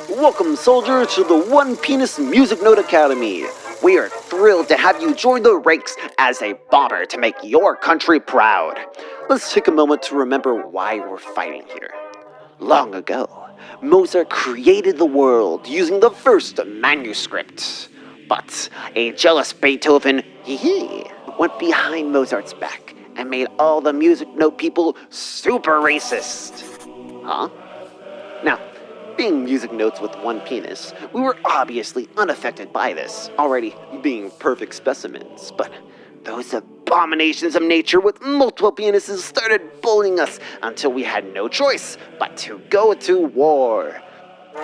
Welcome, soldier, to the One Penis Music Note Academy. We are thrilled to have you join the ranks as a bomber to make your country proud. Let's take a moment to remember why we're fighting here. Long ago, Mozart created the world using the first manuscript. But a jealous Beethoven, went behind Mozart's back and made all the music note people super racist. Huh? Now, being music notes with one penis, we were obviously unaffected by this, already being perfect specimens, but those abominations of nature with multiple penises started bullying us until we had no choice but to go to war.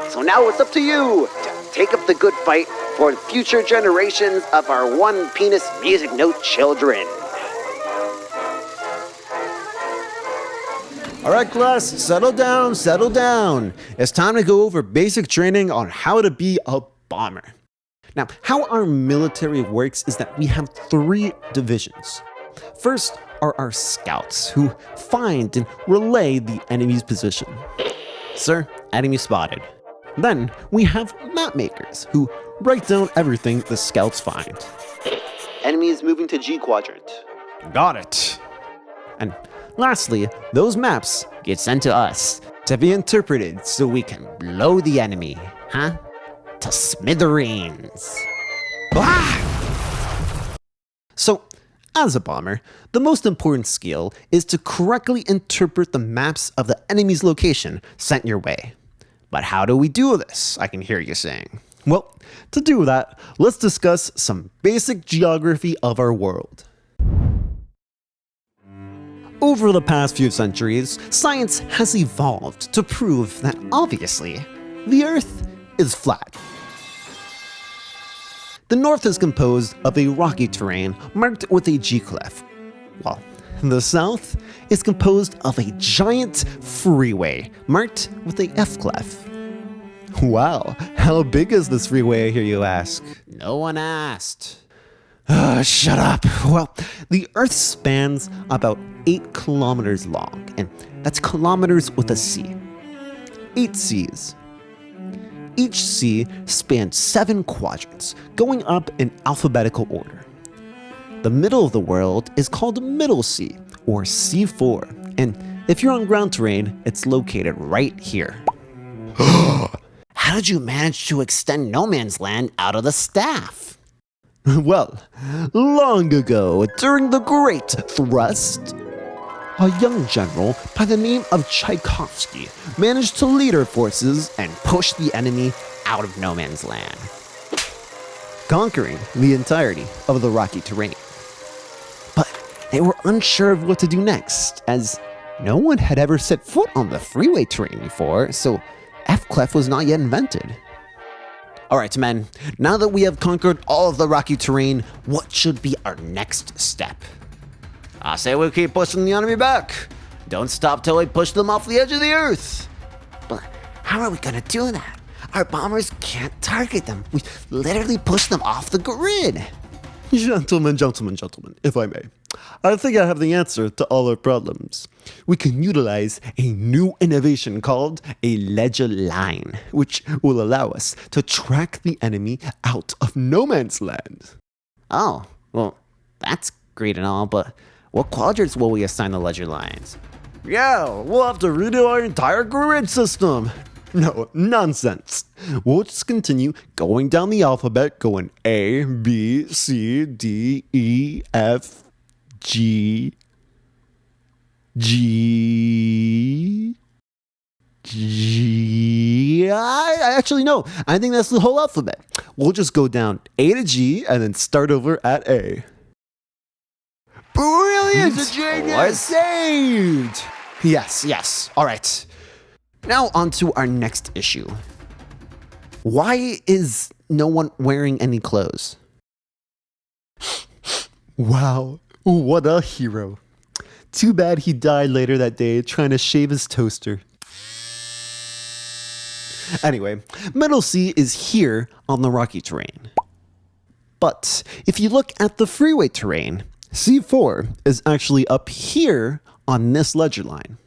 So now it's up to you to take up the good fight for future generations of our one penis music note children. Alright class, settle down, settle down. It's time to go over basic training on how to be a bomber. Now, how our military works is that we have 3 divisions. First are our scouts, who find and relay the enemy's position. Sir, enemy spotted. Then we have map makers, who write down everything the scouts find. Enemy is moving to G quadrant. Got it. And lastly, those maps get sent to us to be interpreted so we can blow the enemy, to smithereens. Ah! So, as a bomber, the most important skill is to correctly interpret the maps of the enemy's location sent your way. But how do we do this? I can hear you saying. Well, to do that, let's discuss some basic geography of our world. Over the past few centuries, science has evolved to prove that, obviously, the Earth is flat. The North is composed of a rocky terrain marked with a G-clef, while the South is composed of a giant freeway marked with a F-clef. Wow, how big is this freeway, I hear you ask? No one asked. Shut up. Well, the Earth spans about 8 kilometers long, and that's kilometers with a C. 8 Cs. Each C spans 7 quadrants, going up in alphabetical order. The middle of the world is called Middle C, or C4, and if you're on ground terrain, it's located right here. How did you manage to extend no man's land out of the staff? Well, long ago, during the Great Thrust, a young general by the name of Tchaikovsky managed to lead our forces and push the enemy out of no man's land, conquering the entirety of the rocky terrain. But they were unsure of what to do next, as no one had ever set foot on the freeway terrain before, so F-clef was not yet invented. Alright men, now that we have conquered all of the rocky terrain, what should be our next step? I say we keep pushing the enemy back. Don't stop till we push them off the edge of the Earth. But how are we gonna do that? Our bombers can't target them. We literally push them off the grid. Gentlemen, if I may. I think I have the answer to all our problems. We can utilize a new innovation called a ledger line, which will allow us to track the enemy out of no man's land. Oh, well, that's great and all, but what quadrants will we assign the ledger lines? Yeah, we'll have to redo our entire grid system. No, nonsense. We'll just continue going down the alphabet, going A, B, C, D, E, F, G, I actually no. I think that's the whole alphabet. We'll just go down A to G and then start over at A. Brilliant! Genius! Saved! Yes. All right. Now on to our next issue. Why is no one wearing any clothes? Wow, what a hero. Too bad he died later that day trying to shave his toaster. Anyway, Middle C is here on the rocky terrain. But if you look at the freeway terrain, C4 is actually up here on this ledger line.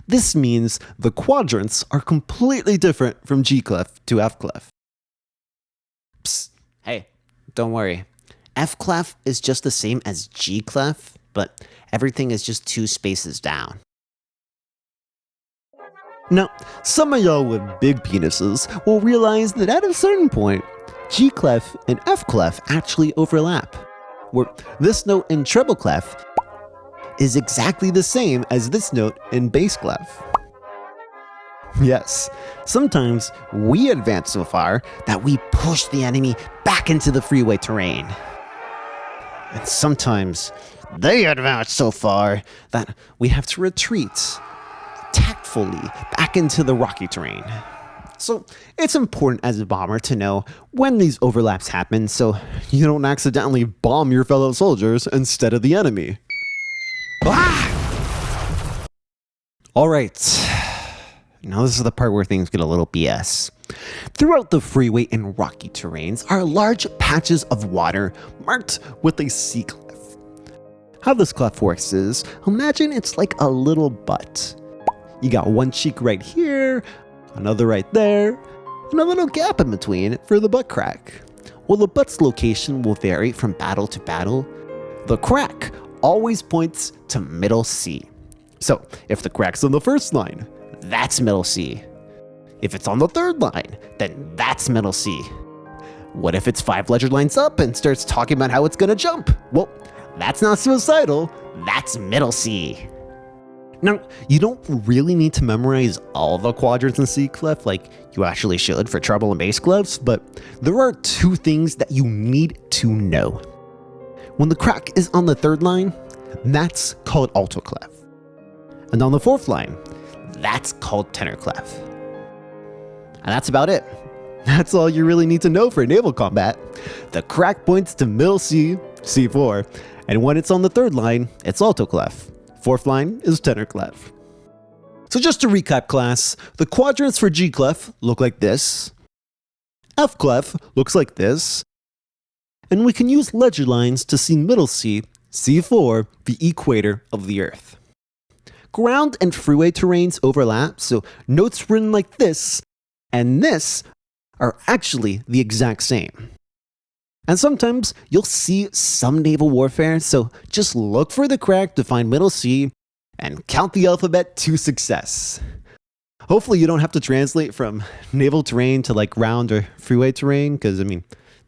This means the quadrants are completely different from G clef to F clef. Psst, hey, don't worry. F clef is just the same as G clef, but everything is just 2 spaces down. Now, some of y'all with big penises will realize that at a certain point, G clef and F clef actually overlap, where this note in treble clef is exactly the same as this note in bass clef. Yes, sometimes we advance so far that we push the enemy back into the freeway terrain. And sometimes they advance so far that we have to retreat tactfully back into the rocky terrain. So it's important as a bomber to know when these overlaps happen so you don't accidentally bomb your fellow soldiers instead of the enemy. Ah! Alright, now this is the part where things get a little BS. Throughout the freeway and rocky terrains are large patches of water marked with a C clef. How this clef works is, imagine it's like a little butt. You got one cheek right here, another right there, and a little gap in between for the butt crack. While the butt's location will vary from battle to battle, the crack always points to middle C. So if the crack's on the first line, that's middle C. If it's on the third line, then that's middle C. What if it's 5 ledger lines up and starts talking about how it's gonna jump? Well, that's not suicidal, that's middle C. Now, you don't really need to memorize all the quadrants in C clef like you actually should for treble and bass clefs, but there are 2 things that you need to know. When the crack is on the third line, that's called alto clef. And on the fourth line, that's called tenor clef. And that's about it. That's all you really need to know for naval combat. The crack points to middle C, C4, and when it's on the third line, it's alto clef. Fourth line is tenor clef. So just to recap, class, the quadrants for G clef look like this, F clef looks like this, and we can use ledger lines to see middle C, C4, the equator of the Earth. Ground and freeway terrains overlap, so notes written like this and this are actually the exact same. And sometimes you'll see some naval warfare, so just look for the crack to find middle C and count the alphabet to success. Hopefully you don't have to translate from naval terrain to like ground or freeway terrain, because I mean,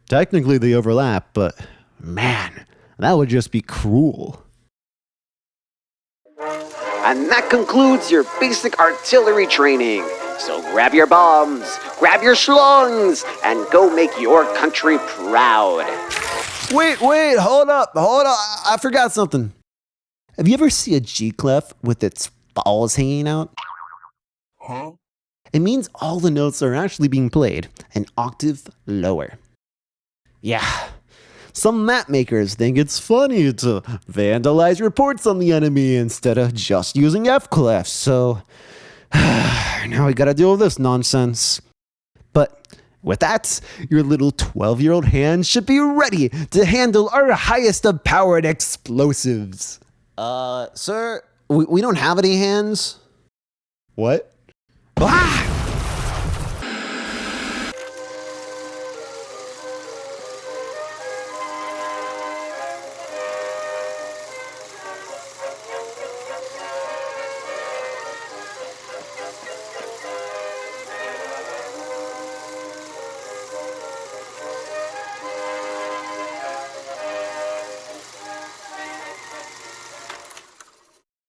technically they overlap, but man, that would just be cruel. And that concludes your basic artillery training. So grab your bombs, grab your schlongs, and go make your country proud. Wait, hold up, I forgot something. Have you ever seen a G clef with its balls hanging out? Huh? It means all the notes are actually being played an octave lower. Yeah, some map makers think it's funny to vandalize reports on the enemy instead of just using F clefs, so now we gotta deal with this nonsense. But with that, your little 12-year-old hand should be ready to handle our highest of powered explosives. Sir, we don't have any hands. What? Ah!